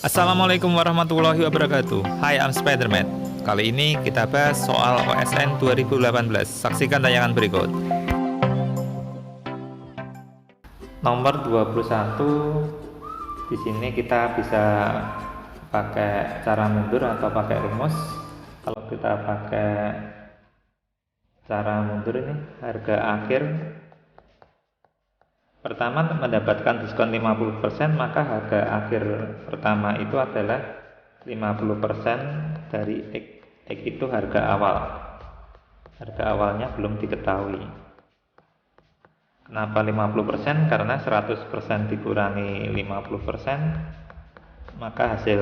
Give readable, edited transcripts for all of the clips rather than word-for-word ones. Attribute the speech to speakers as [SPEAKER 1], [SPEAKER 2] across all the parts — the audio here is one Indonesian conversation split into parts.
[SPEAKER 1] Assalamualaikum warahmatullahi wabarakatuh. Hai, I'm Spiderman. Kali ini kita bahas soal OSN 2018. Saksikan tayangan berikut. Nomor 21. Di sini kita bisa pakai cara mundur atau pakai rumus. Kalau kita pakai cara mundur ini, harga akhir pertama mendapatkan diskon 50%, maka harga akhir pertama itu adalah 50% dari X. X itu harga awal. Harga awalnya belum diketahui. Kenapa 50%? Karena 100% dikurangi 50%, maka hasil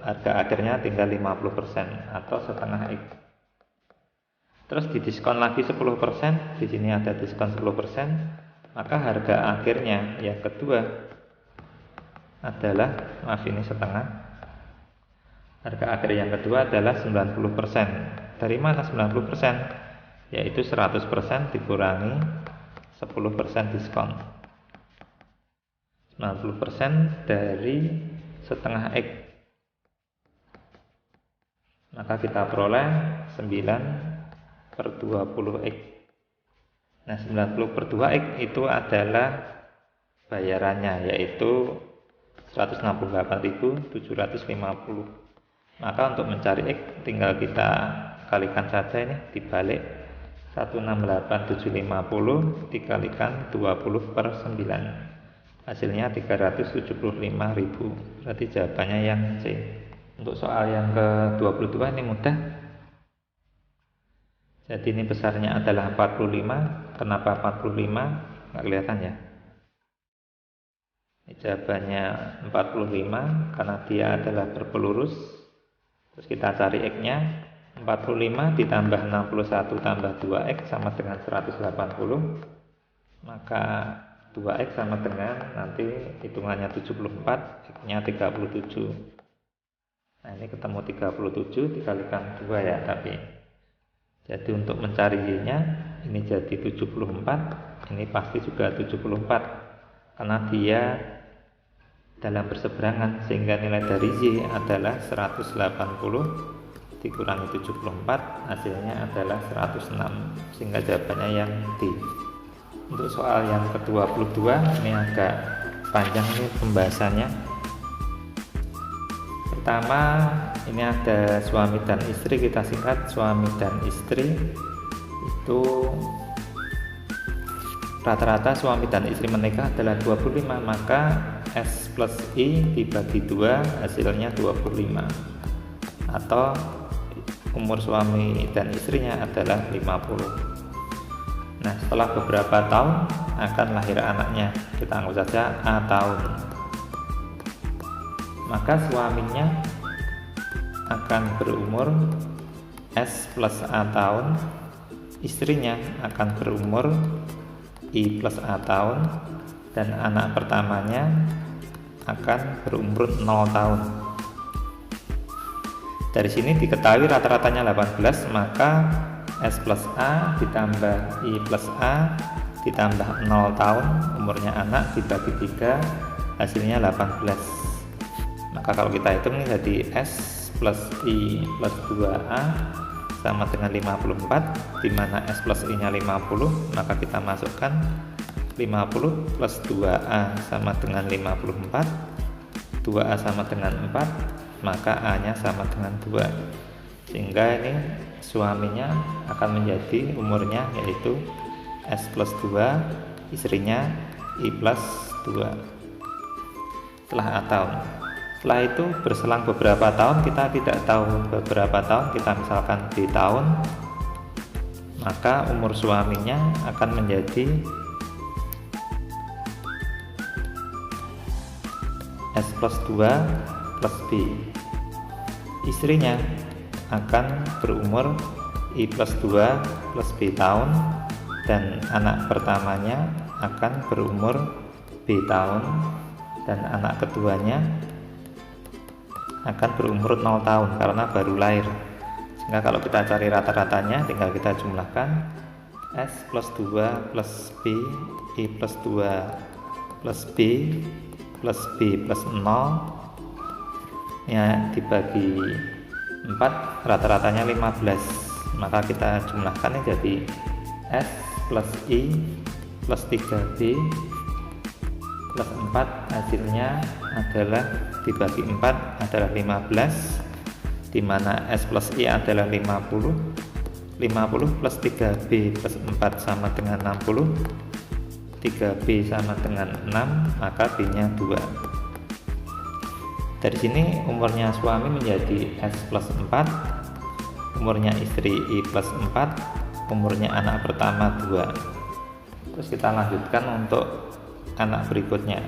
[SPEAKER 1] harga akhirnya tinggal 50% atau setengah X. Terus didiskon lagi 10%, di sini ada diskon 10%. Maka harga akhirnya yang kedua adalah, ini setengah. Harga akhir yang kedua adalah 90%. Dari mana 90%? Yaitu 100% dikurangi 10% diskon. 90% dari setengah X. Maka kita peroleh 9/20X. Nah, 90/2X itu adalah bayarannya, yaitu 168.750. Maka untuk mencari X tinggal kita kalikan saja ini, dibalik 168.750 dikalikan 20/9. Hasilnya 375.000. Berarti jawabannya yang C. Untuk soal yang ke-22 ini mudah. Jadi ini besarnya adalah 45. Kenapa 45? Nggak kelihatan ya. Ini jawabannya 45 karena dia adalah berpelurus. Terus kita cari X-nya. 45 ditambah 61 tambah 2X sama dengan 180. Maka 2X sama dengan, nanti hitungannya 74, X-nya 37. Nah, ini ketemu 37 dikalikan 2 ya, tapi jadi untuk mencari Y-nya ini jadi 74, ini pasti juga 74 karena dia dalam berseberangan, sehingga nilai dari Y adalah 180 dikurangi 74, hasilnya adalah 106, sehingga jawabannya yang D. Untuk soal yang ke-22 ini agak panjang nih pembahasannya. Pertama, ini ada suami dan istri, kita singkat suami dan istri. Itu rata-rata suami dan istri menikah adalah 25, maka S plus I dibagi 2 hasilnya 25. Atau umur suami dan istrinya adalah 50. Nah, setelah beberapa tahun akan lahir anaknya, kita anggap saja A tahun. Maka suaminya akan berumur S plus A tahun, istrinya akan berumur I plus A tahun, dan anak pertamanya akan berumur 0 tahun. Dari sini diketahui rata-ratanya 18, maka S plus A ditambah I plus A ditambah 0 tahun umurnya anak dibagi 3 hasilnya 18. Maka kalau kita hitung ini jadi S plus I plus 2A sama dengan 54, di mana S plus I nya 50, maka kita masukkan 50 plus 2A sama dengan 54, 2A sama dengan 4, maka A nya sama dengan 2, sehingga ini suaminya akan menjadi umurnya yaitu S plus 2, istrinya I plus 2 setelah A tahun. Setelah itu berselang beberapa tahun, kita tidak tahu beberapa tahun, kita misalkan D tahun, maka umur suaminya akan menjadi S plus 2 plus B. Istrinya akan berumur I plus 2 plus B tahun, dan anak pertamanya akan berumur B tahun, dan anak keduanya akan berumur 0 tahun karena baru lahir. Sehingga kalau kita cari rata-ratanya tinggal kita jumlahkan S plus 2 plus B, I plus 2 plus B plus B plus 0 ya dibagi 4 rata-ratanya 15, maka kita jumlahkan jadi S plus I plus 3B plus 4 hasilnya adalah dibagi 4 adalah 15, dimana S plus I adalah 50 plus 3B plus 4 sama dengan 60, 3B sama dengan 6, maka B nya 2. Dari sini umurnya suami menjadi S plus 4, umurnya istri I plus 4, umurnya anak pertama 2. Terus kita lanjutkan untuk anak berikutnya.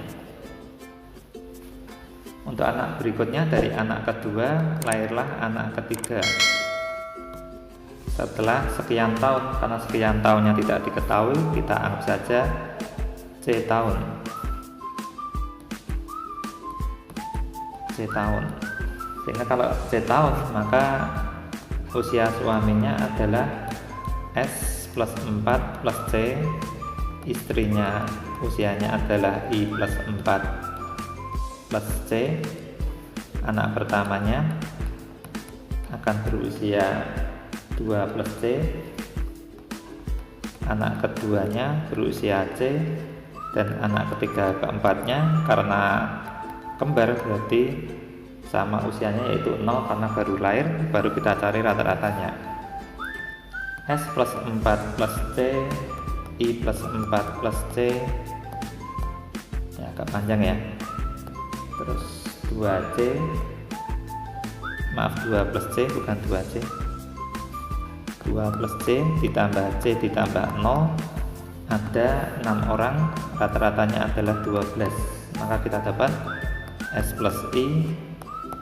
[SPEAKER 1] Untuk anak berikutnya, dari anak kedua lahirlah anak ketiga. Setelah sekian tahun, karena sekian tahunnya tidak diketahui, kita anggap saja C tahun. Sehingga kalau C tahun, maka usia suaminya adalah S plus 4 plus C, istrinya usianya adalah I plus 4 plus C, anak pertamanya akan berusia 2 plus C, anak keduanya berusia C, dan anak ketiga keempatnya karena kembar berarti sama usianya, yaitu 0 karena baru lahir, baru kita cari rata-ratanya. S plus 4 plus C, I plus 4 plus C, ya agak panjang ya. Terus 2C, maaf 2 plus C bukan 2C, 2 plus C ditambah C ditambah 0, ada 6 orang, rata-ratanya adalah 12, maka kita dapat S plus I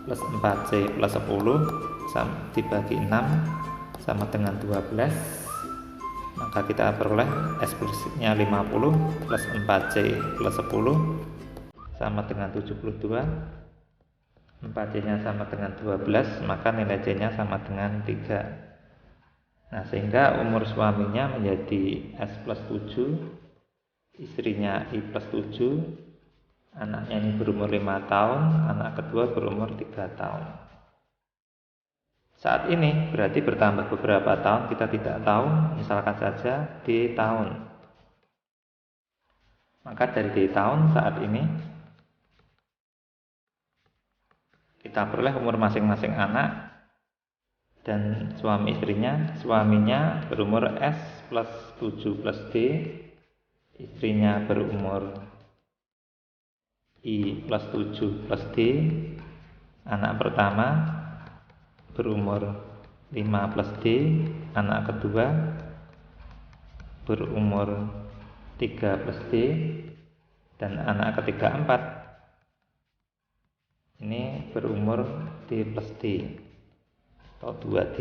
[SPEAKER 1] plus 4C plus 10 dibagi 6 sama dengan 12, maka kita peroleh S plus nya 50 plus 4C plus 10 sama dengan 72, 4C nya sama dengan 12, maka nilai C nya sama dengan 3. Nah, sehingga umur suaminya menjadi S plus 7, istrinya I plus 7, anaknya ini berumur 5 tahun, anak kedua berumur 3 tahun. Saat ini berarti bertambah beberapa tahun, kita tidak tahu, misalkan saja D tahun. Maka dari D tahun saat ini kita peroleh umur masing-masing anak dan suami istrinya. Suaminya berumur S plus 7 plus D, istrinya berumur I plus 7 plus D, anak pertama berumur 5 plus D, anak kedua berumur 3 plus D, dan anak ketiga 4 ini berumur D plus D atau 2D.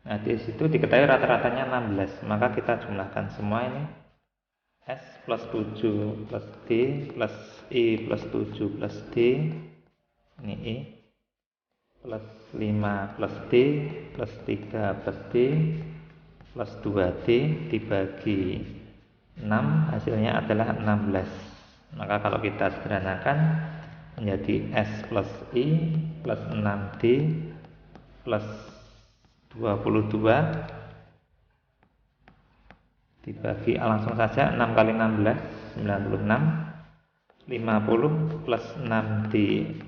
[SPEAKER 1] Nah, di situ diketahui rata-ratanya 16, maka kita jumlahkan semua ini. S plus 7 plus D plus I plus 7 plus D, ini I plus 5 plus D plus 3 plus D plus 2D dibagi 6, hasilnya adalah 16. Maka kalau kita sederhanakan menjadi S plus I plus 6D plus 22 dibagi langsung saja, 6 kali 16 96, 50 plus 6D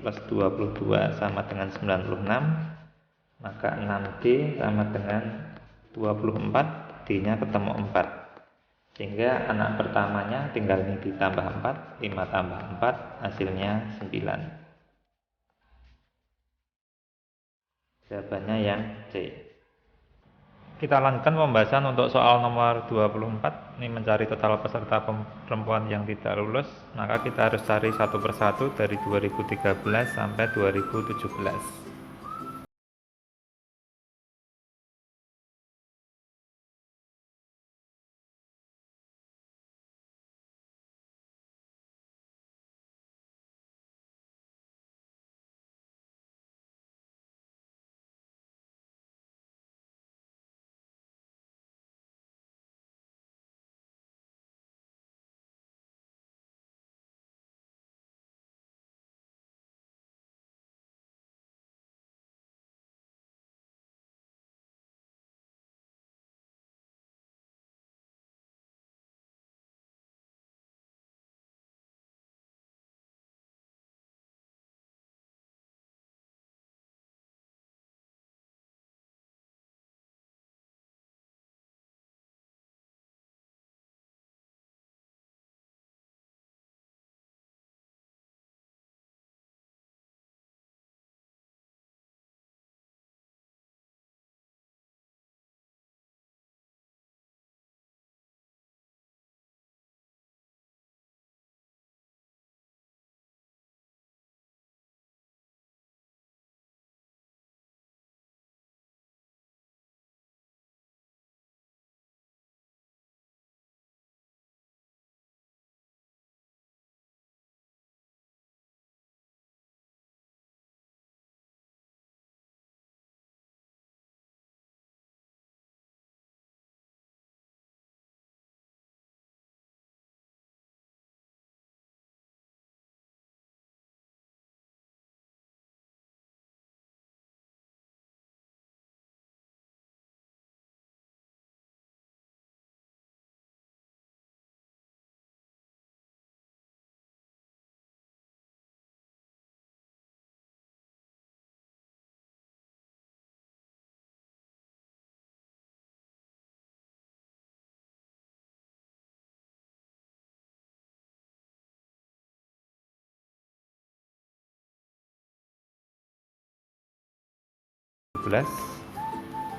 [SPEAKER 1] plus 22 sama dengan 96, maka 6D sama dengan 24, D nya ketemu 4, sehingga anak pertamanya tinggal ini ditambah 4, 5 tambah 4 hasilnya 9. Jawabannya yang C. Kita lanjutkan pembahasan untuk soal nomor 24. Ini mencari total peserta perempuan yang tidak lulus. Maka kita harus cari satu persatu dari 2013 sampai 2017.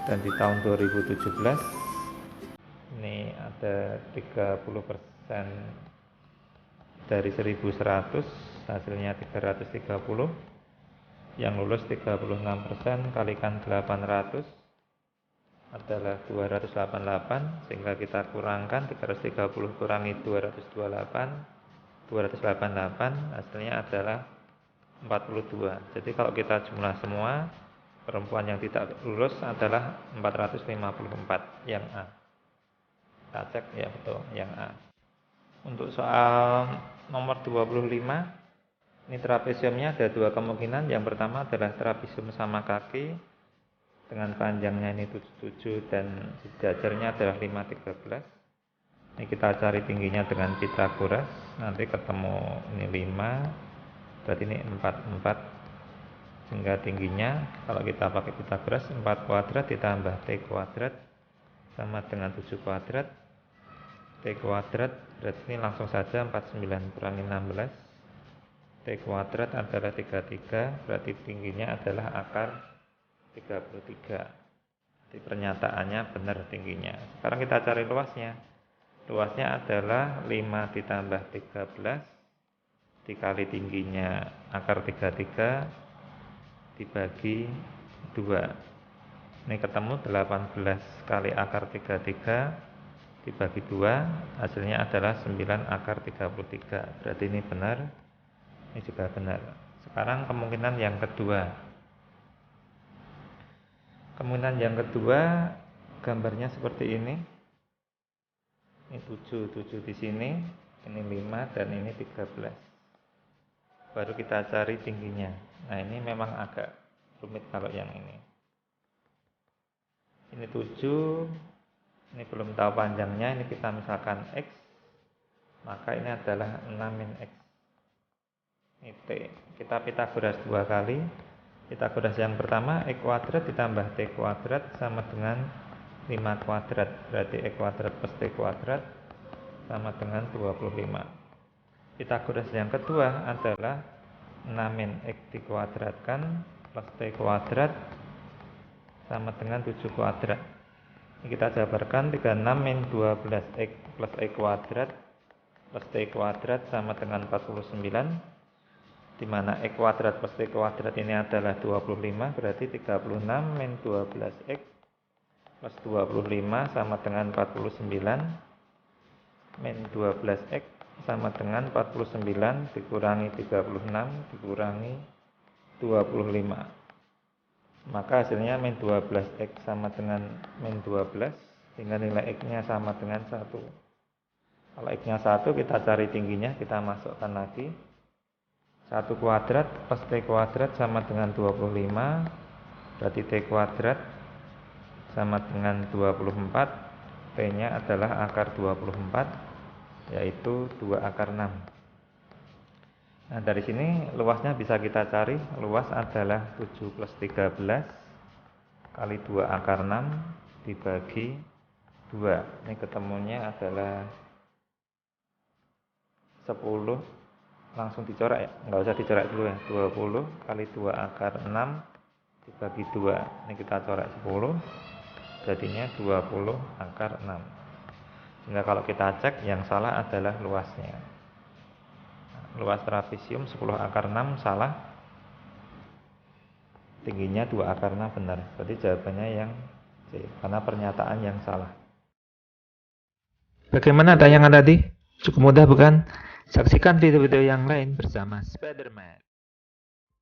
[SPEAKER 1] dan di tahun 2017 ini ada 30% dari 1100, hasilnya 330. Yang lulus 36%, kalikan 800 adalah 288, sehingga kita kurangkan 330 kurangi 288, hasilnya adalah 42. Jadi kalau kita jumlah semua, perempuan yang tidak lulus adalah 454, yang A. Kita cek ya, betul, yang A. Untuk soal nomor 25, ini trapesiumnya ada dua kemungkinan. Yang pertama adalah trapesium sama kaki dengan panjangnya ini 77 dan sejajarnya adalah 513. Ini kita cari tingginya dengan Pythagoras. Nanti ketemu ini 5, berarti ini 44. Sehingga tingginya kalau kita pakai Pythagoras 4 kuadrat ditambah T kuadrat sama dengan 7 kuadrat. T kuadrat berarti ini langsung saja 49 kurangi 16. T kuadrat adalah 33, berarti tingginya adalah akar 33. Jadi pernyataannya benar tingginya. Sekarang kita cari luasnya. Luasnya adalah 5 ditambah 13 dikali tingginya akar 33 dibagi 2. Ini ketemu 18 kali akar 33 dibagi 2, hasilnya adalah 9 akar 33. Berarti ini benar, ini juga benar. Sekarang kemungkinan yang kedua. Kemungkinan yang kedua, gambarnya seperti ini. Ini 7 di sini, ini 5 dan ini 13. Baru kita cari tingginya. Nah, ini memang agak rumit kalau yang ini. Ini 7, ini belum tahu panjangnya, ini kita misalkan X, maka ini adalah 6 min X. Ini T. Kita Pythagoras 2 kali. Pythagoras yang pertama, E kuadrat ditambah T kuadrat sama dengan 5 kuadrat. Berarti E kuadrat plus T kuadrat sama dengan 25. Pythagoras yang kedua adalah 6 min X dikuadratkan plus T kuadrat sama dengan 7 kuadrat. Ini kita jabarkan 36 min 12X plus E kuadrat plus T kuadrat sama dengan 49, di mana E kuadrat plus T kuadrat ini adalah 25, berarti 36 min 12X plus 25 sama dengan 49 min 12X sama dengan 49 dikurangi 36 dikurangi 25. Maka hasilnya min 12X sama dengan min 12, sehingga nilai X-nya sama dengan 1. Kalau X-nya 1, kita cari tingginya, kita masukkan lagi. 1 kuadrat plus T kuadrat sama dengan 25, berarti T kuadrat sama dengan 24, T-nya adalah akar 24, yaitu 2 akar 6. Nah, dari sini luasnya bisa kita cari. Luas adalah 7 plus 13 kali 2 akar 6 dibagi 2. Ini ketemunya adalah 10. Langsung dicoret ya, nggak usah dicoret dulu ya. 20 kali 2 akar 6 dibagi 2. Ini kita coret 10, jadinya 20 akar 6. Sehingga kalau kita cek, yang salah adalah luasnya. Luas trapesium 10 akar 6 salah, tingginya 2 akar 6 benar. Berarti jawabannya yang C, karena pernyataan yang salah. Bagaimana tayangan tadi? Cukup mudah bukan? Saksikan video-video yang lain bersama Spiderman.